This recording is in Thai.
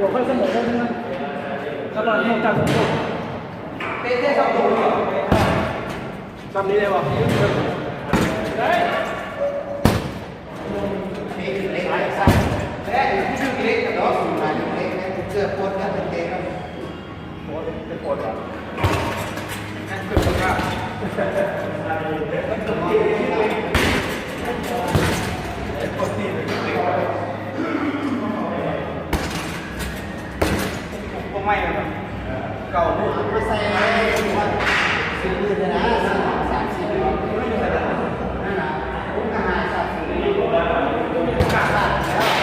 ตัวค่อยเสมอได้ทั้งนั้นถ้าเราไม่จับสมบูรณ์เต้ชอบดูจำนี้ได้ป่ะได้เล็กๆสั้นและชื่อเล็กกับล้อสูงมาเล็กนะเสื้อโค้ทกันเป็นเต้ครับโค้ทเป็นโค้ทเหรอนั่นคือสภาพพวกไม่เลยเก่าพูดไม่ใส่ว่าซื้อเลยนะ30ไม่ใช่นั่นนะผมก็หา30ขาดแล้ว